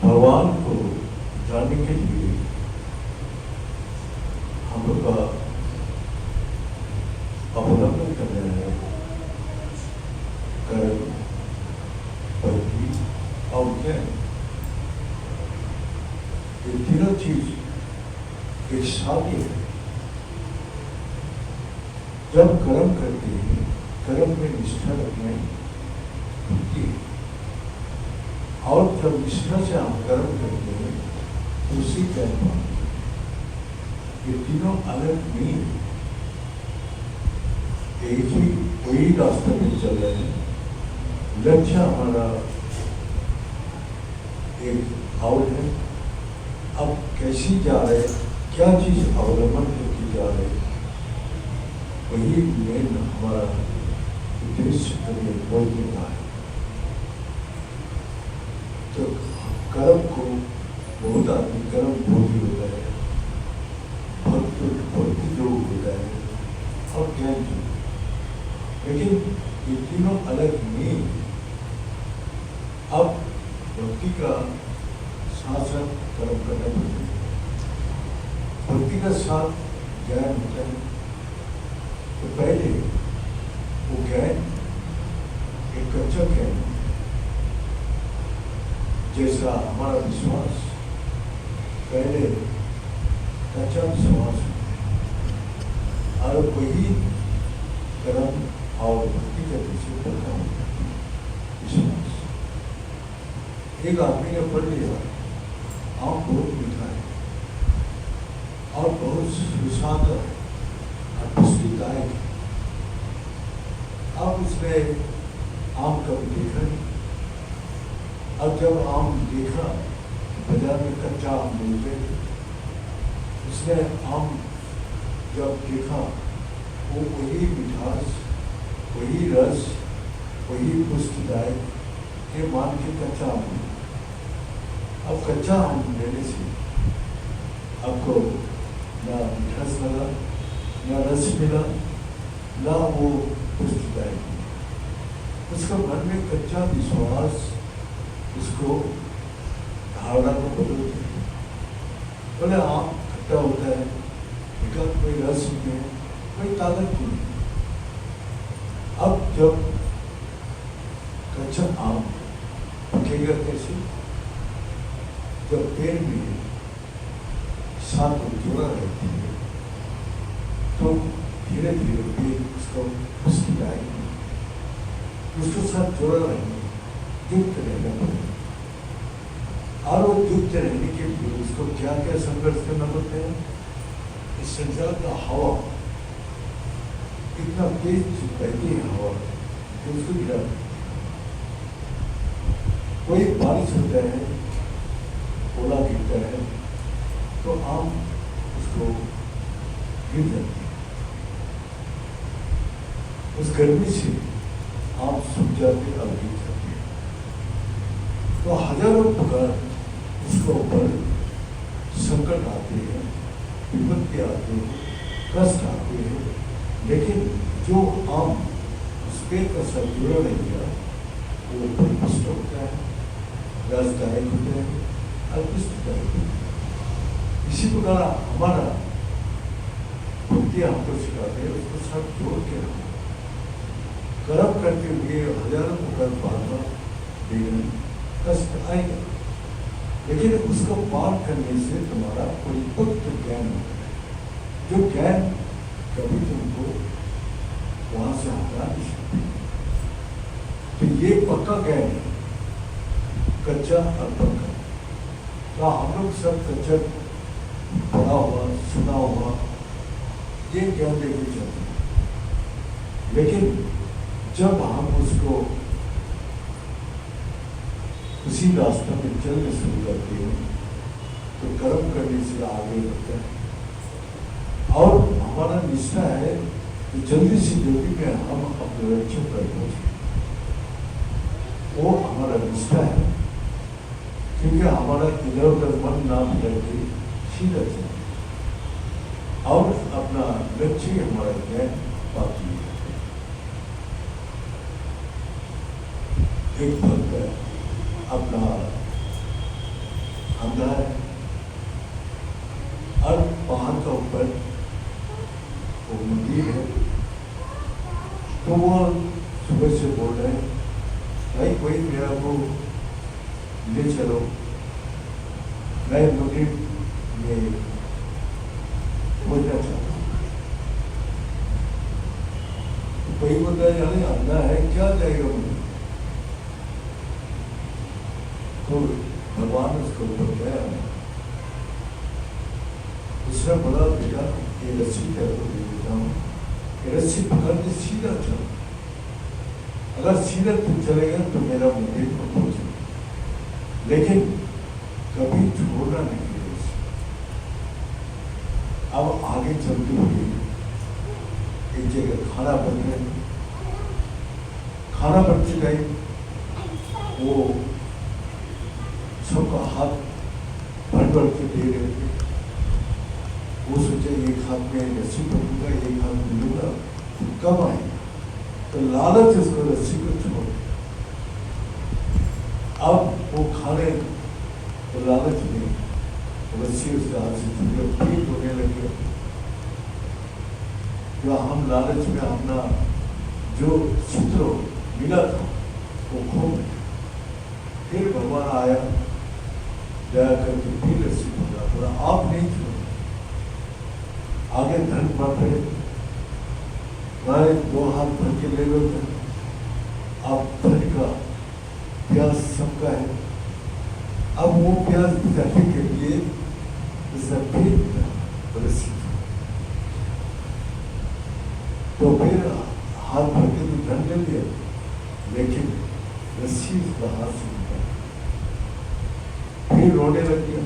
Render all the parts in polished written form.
भगवान को जानने के लिए हम लोग का अवलंबन करना है कर्म, भक्ति और ज्ञान। ये तीनों चीज एक साथ ही है। जब कर्म करते हैं, कर्म में निष्ठा रखना भक्ति है। और जब निष्ठा से हम कर्म करते हैं तो उसी ज्ञान पाते हैं। ये तीनों अलग नहीं है, एक ही वही रास्ते में चल रहे हैं। लक्ष्य हमारा एक और है। अब कैसी जा रहे, क्या चीज अवलंबन करके जा रहे, वही मेन हमारा उद्देश्य हमें बोल देता है। तो कर्म को बहुत आदमी कर्म भोगी होता है, भक्ति जो होता है और ज्ञान जो, लेकिन ये तीनों अलग नहीं। अब भक्ति का साथ साथ कर्म करना पड़ता है। भक्ति का साथ ज्ञान होता है। तो पहले वो ज्ञान एक कच्चा ज्ञान, जैसा हमारा विश्वास पहले कच्चा विश्वास, और वही कर्म और भक्ति का विषय पड़ता है विश्वास। एक आदमी ने पढ़ लिया, आम बहुत मीठा है और बहुत सुस्वाद और पुष्टिदायक है। अब उसने आम कभी देखा नहीं। अब जब आम देखा, बाजार बाजार में कच्चा आम मिलते थे। उसने आम जब देखा वो वही मिठास, वही रस, वही पुष्टिदायक के मान के कच्चा आम है। अब कच्चा आम लेने से आपको ना मिठास लगा, ना रस मिला, ना वो पुष्टिदायक मिला। उसका मन में कच्चा विश्वास उसको धारणा को बदल दिया। बोले आम खट्टा होता है, इसका कोई रस नहीं है, कोई ताकत नहीं। अब जब कच्चा आम पकेगा कैसे? जब पेड़ में सात जोड़ा रहती है तो धीरे धीरे पेड़ उसको पुष्टि आएगी, उसके साथ जोड़ा रहने युक्त रहना पड़ेगा। और वो युक्त रहने के लिए उसको क्या क्या संघर्ष करना पड़ता है? इस संसार का हवा इतना तेज बहती है, हवा तो उसको गिरा। कोई बारिश होता है, ओला गिरता है तो आम उसको गिर जाती है। उस गर्मी से आम सूख जाते और गिर जाते हैं। तो हजारों प्रकार उसके ऊपर संकट आते हैं, विपत्ति आते हैं, कष्ट आते हैं, लेकिन जो आम उस पेड़ का साथ जुड़ा नहीं गया वो परिपुष्ट होता है, रसदायक होता है और पुष्टिदायक होता है। इसी प्रकार हमारा भक्ति हमको सिखाते हैं, उसको साथ जोड़ के रखो। कर्म करते हुए हजारों प्रकार बाधा देना कष्ट आएगा, लेकिन उसको पार करने से तुम्हारा परिपक्व ज्ञान होता है, जो ज्ञान कभी तुमको वहां से हटा नहीं सकते। तो ये पक्का ज्ञान है, कच्चा और पक्का। तो हम लोग सब कच्चा पढ़ा हुआ, सुना हुआ ये ज्ञान लेके चलते हैं, लेकिन जब हम उसको उसी रास्ते में चलने शुरू करते हैं तो कर्म करने से आगे बढ़ता है। और हमारा निष्ठा है कि जल्दी से जल्दी में हम अपने लक्ष्य पर पहुंचे। वो हमारा निष्ठा है, क्योंकि हमारा इधर उधर मन नाम करके सीधा चलते और अपना लक्ष्य हमारा ज्ञान बाकी है। एक भक्त है, अपना अंधा है और पहाड़ का ऊपर वो मंदिर है, तो वो सुबह से बोल रहे हैं भाई कोई मेरा को ले चलो, मैं मंदिर में पहुंचना चाहता हूँ। कोई बोलता है यानी अंधा है क्या जाएगा मुझे? तो भगवान उसको ऊपर गया, उसने बोला बेटा ये रस्सी तेरे को दे देता हूँ, ये रस्सी पकड़ के सीधा चल, अगर सीधा तू चलेगा तो मेरा मंदिर को पहुंचेगा, लेकिन कभी छोड़ना नहीं है उसे। अब आगे चलते हुए एक जगह खाना बन गया, खाना बनते गए वो सबका हाथ भर के दे रहे थे। वो सोचे एक हाथ में रस्सी पकड़ूंगा, एक हाथ में लूंगा, कब आएगा? तो लालच उसको रस्सी को छोड़। अब वो खाने तो लालच में रस्सी उसके हाथ से छूट, पीठ होने लगे। जो हम लालच में अपना जो सूत्र मिला था वो खो गया। फिर भगवान आया, दया करके फिर रस्सी पकड़ा, बोला आप नहीं छोड़ो, आगे धन पकड़े, मैं 2 हाथ भर के ले लो, आप धन का प्यास सबका है। अब वो प्यास बुझाने के लिए रस्सी, तो फिर हाथ भर के तो धन ले लिया, लेकिन रस्सी उसका हाथ से फिर रोने लग गया।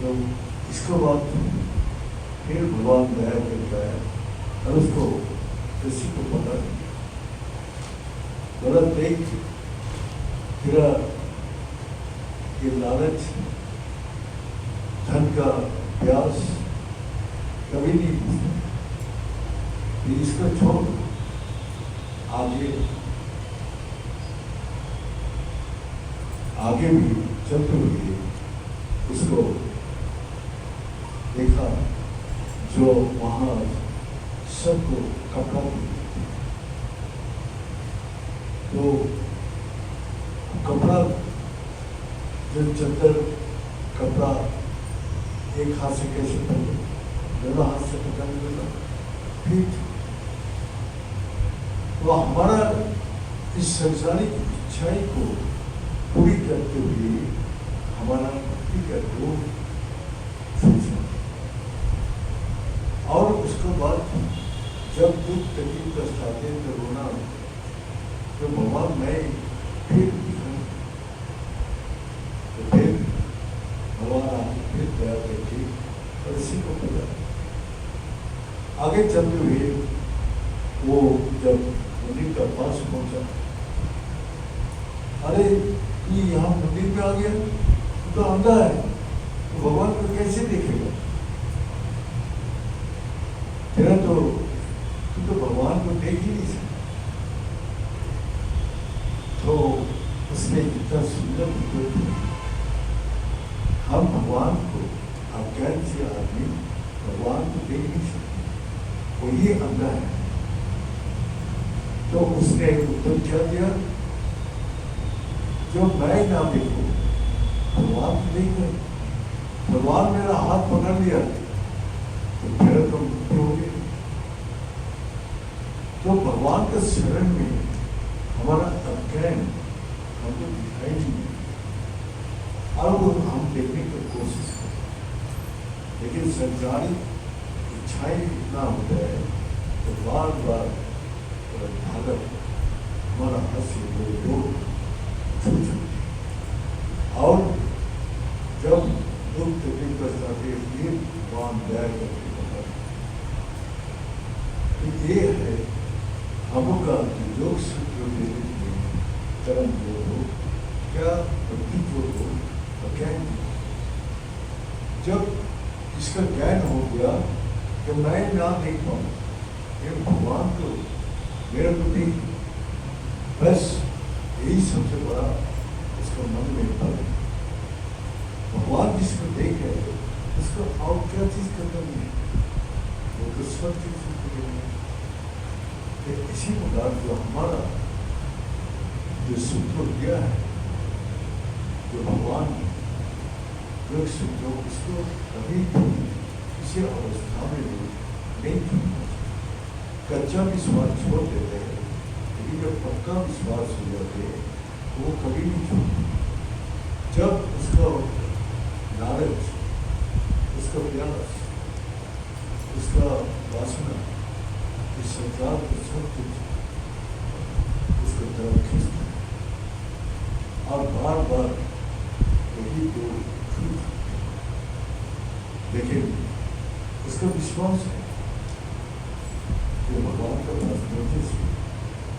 तो इसके बाद फिर भगवान दया करता है और उसको किसी को पता नहीं, गलत देख तेरा ये लालच, धन का प्यास कभी नहीं पूछता, इसको छोड़ आगे भी चलते हुए उसको देखा जो वहाँ सबको कपड़ा देते, तो कपड़ा जो चद्दर कपड़ा एक हाथ से कैसे पकड़े, दोनों हाथ से पकड़ने लगा, फिर तो हमारा इस संसारिक इच्छाएं को पूरी करते हुए हमारा भक्ति का योग सोचना, और उसके बाद जब दुख तकलीफ आते हैं तो रोना, तो भगवान मैं फिर तो फिर भगवान आगे फिर दया करके और इसी को पता आगे चलते हुए वो जब मंदिर का पास पहुंचा, अरे ये यहाँ मंदिर में आ गया, तो अंधा है, तो भगवान को कैसे देखेगा, तेरा तो तू तो भगवान को देख ही नहीं सकता। तो उसने इतना सुंदर उत्तर, हम भगवान को अज्ञान से आदमी भगवान को देख नहीं सकते, वो ये अंधा है। तो उसने उत्तर क्या दिया, जो मैं ना देखूं भगवान को देख रहे, भगवान मेरा हाथ पकड़ लिया तो फिर तो मुक्ति हो गई। तो भगवान के शरण में हमारा अज्ञान हमको दिखाई नहीं, अब हम देखने की कोशिश करें, लेकिन संसारिक इच्छाएं इतना होता है तो बार बार भागत हमारा हास्य लोग छूट सकते, और जब दुख तकलीफ आते ये भगवान दया करके बता, ये है हम का योग सूत्र कर्म योग हो क्या भक्ति योग हो और ज्ञान। जब इसका ज्ञान हो गया कि मैं ना देख पाऊँ, लेकिन भगवान को मेरे को देख, बस यही सबसे बड़ा उसका मन में पल। भगवान जिसको देख रहे थे उसको और क्या चीज करना नहीं है, वो तो सब चीज है। इसी प्रकार जो हमारा जो सूत्र दिया है, जो भगवान योग सूत्र, उसको कभी किसी अवस्था में नहीं छोड़ना। कच्चा विश्वास छोड़ देते हैं, लेकिन जब पक्का विश्वास हो जाते हैं तो वो कभी नहीं छोड़ते। जब उसका लालच, उसका प्यास, उसका वासना इस संसार को सब कुछ उसको तरफ खींचता है, और बार बार वही तो छूट, लेकिन उसका विश्वास है कि भगवान का पास पहुंचे से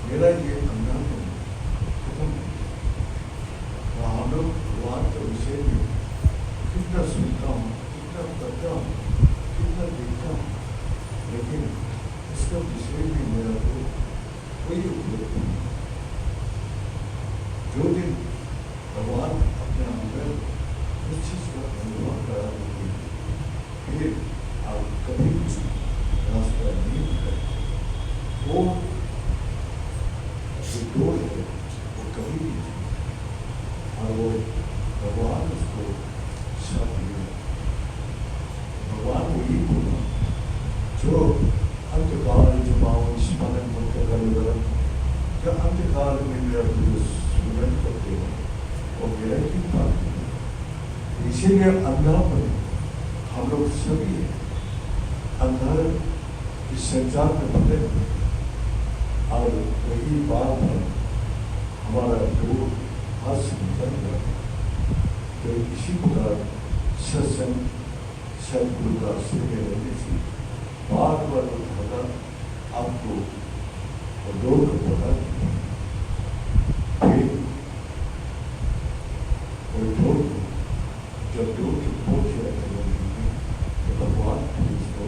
मेरा ये अज्ञान खत्म है। हम लोग भगवान के विषय में कितना सुनता हूँ, कितना करता हूँ, कितना देखता हूँ, लेकिन उसका विषय में मेरा तो कोई उपयोग नहीं। जो दिन भगवान अपने अंदर उस चीज का अनुभव करा देंगे, फिर आप कभी कुछ रास्ता नहीं है, वो जो डोर है वो कभी नहीं, और वो भगवान उसको सब दिया। भगवान को ये बोला जो अंतकाल जमाओ स्मरण मुक्त कर, क्या अंतकाल में मेरा जो स्मरण करते हैं वो मेरा ही पाप है। इसीलिए अंधापन हम लोग सभी है, अंधार इस संसार में बने, और वही बात है हमारा जो हाथ से निकल गया। तो इसी प्रकार सत्संग सदगुरु का आश्रय रहने से बार बार धागा आपको रोक पड़ा, फिर वो ढोल जब ढोल की पहुंच जाते तो भगवान फिर इसको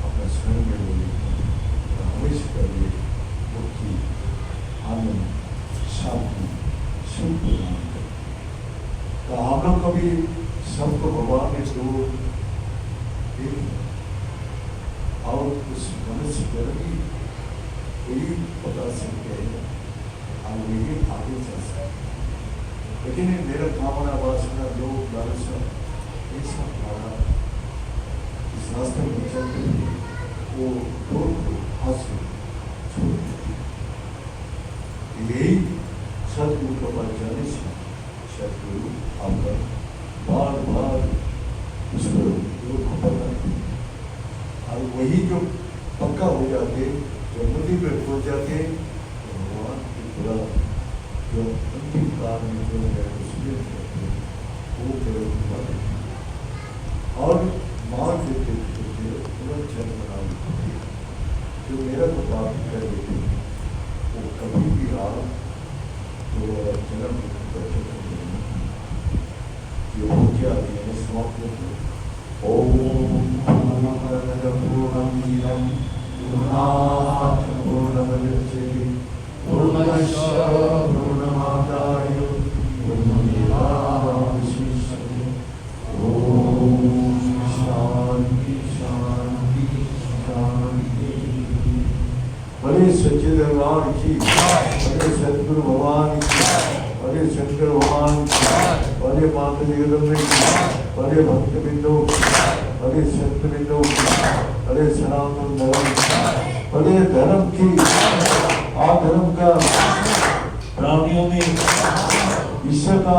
अपना स्वयं में बोलेंगे, हमेशा पहले मुक्ति, आनंद, शांति, सुख प्रदान करें। तो हम लोग कभी सबको भगवान ने दो और उस मनुष्य पर भी वही बता सकते हैं और वही आगे चल सकते हैं। लेकिन मेरा कामना वासना लोग लालच ऐसा हमारा इस रास्ते में चलते हुए वो रोग को हासिल छोड़ देते। यही सदगुरु का पास जाने से सदगुरु आपका बार बार उस पर रोग को पकड़ते और वही जो पक्का हो जाते, जो मुद्दे पे पहुंच जाते, तो भगवान की पूरा जो अंतिम काल में जो है उसमें वो केवल और मान देते तुरंत जन्म बना देते। जो मेरा को पाप कर देते वो कभी भी आ तो जन्म ये हो क्या है समाप्त होते। ओम पूर्णमदः पूर्णमिदं पूर्णात् पूर्णमुदच्यते पूर्णस्य पूर्णमादाय पूर्णमेवावशिष्यते। ओम शांति शांति शांति। बड़े सच्चे दरबार की, बड़े सद्गुरु भगवान की, बड़े शंकर भगवान की, बड़े माता जगदम्बे की, बड़े भक्त बिंदु, बड़े संत बिंदु, बड़े सनातन धर्म, बड़े धर्म की अधर्म का प्राणियों में ईश्वर का